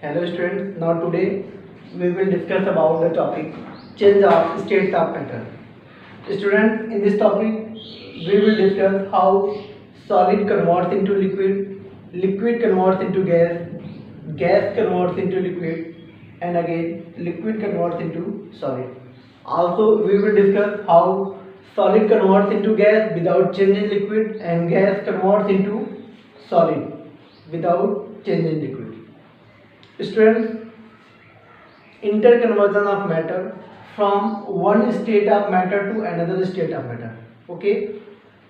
Hello students, now today we will discuss about the topic change of states of matter. Students, in this topic we will discuss how solid converts into liquid, liquid converts into gas, gas converts into liquid, and again liquid converts into solid. Also we will discuss how solid converts into gas without changing liquid and gas converts into solid without changing liquid. Students, interconversion of matter from one state of matter to another state of matter. Okay,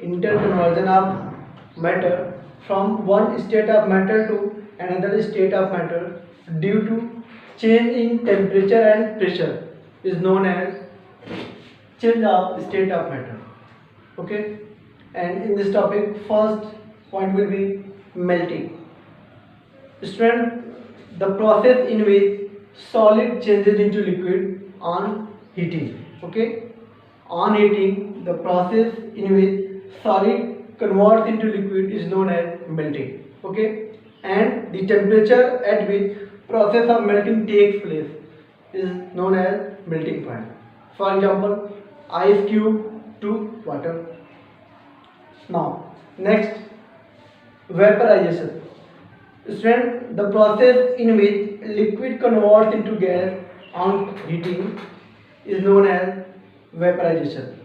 interconversion of matter from one state of matter to another state of matter due to change in temperature and pressure is known as change of state of matter. Okay, and in this topic, first point will be melting. Student, the process in which solid changes into liquid on heating. Okay, on heating, the process in which solid converts into liquid is known as melting. Okay, and the temperature at which process of melting takes place is known as melting point. For example, ice cube to water. Now, next, vaporization. Student, the process in which liquid converts into gas on heating is known as vaporization,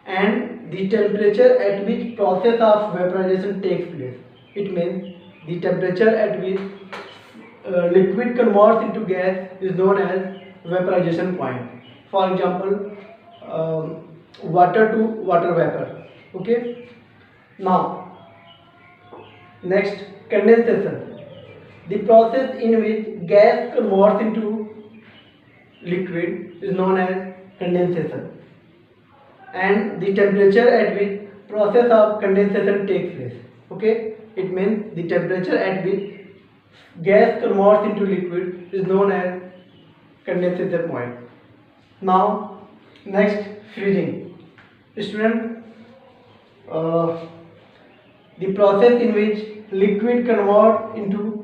and the temperature at which process of vaporization takes place. It means the temperature at which liquid converts into gas is known as vaporization point. For example, water to water vapor. Okay. Now, next, condensation. The process in which gas converts into liquid is known as condensation, and the temperature at which process of condensation takes place. Okay, it means the temperature at which gas converts into liquid is known as condensation point. Now, next, freezing. Student, the process in which liquid converts into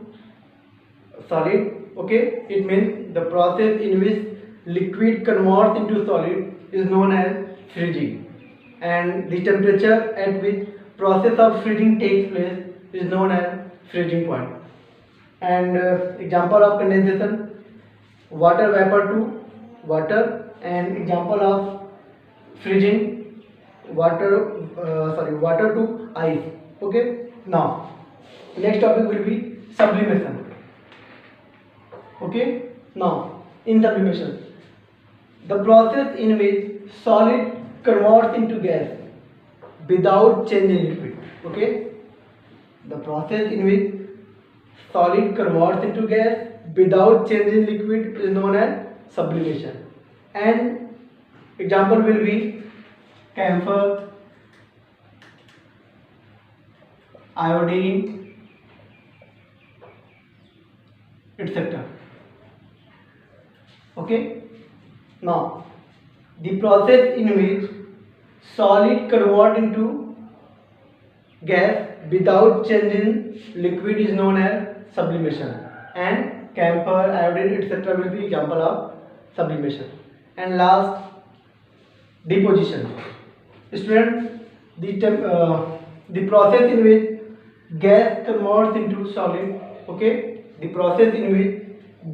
solid. Okay, it means the process in which liquid converts into solid is known as freezing, and the temperature at which process of freezing takes place is known as freezing point. And example of condensation, water vapor to water, and example of freezing, water to ice. Okay, now next topic will be sublimation. Okay, now in sublimation, the process in which solid converts into gas without changing liquid. Okay, the process in which solid converts into gas without changing liquid is known as sublimation, and example will be camphor, iodine, etc. Okay, now the process in which solid convert into gas without changing liquid is known as sublimation, and camphor, iodine, etc. will be example of sublimation. And last, deposition. Student, the process in which gas converts into solid. Okay, the process in which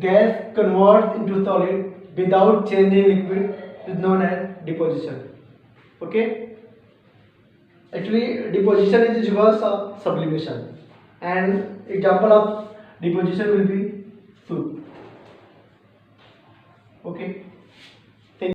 gas converts into solid without changing liquid is known as deposition. Okay, actually deposition is reverse of sublimation, and example of deposition will be soup. Okay.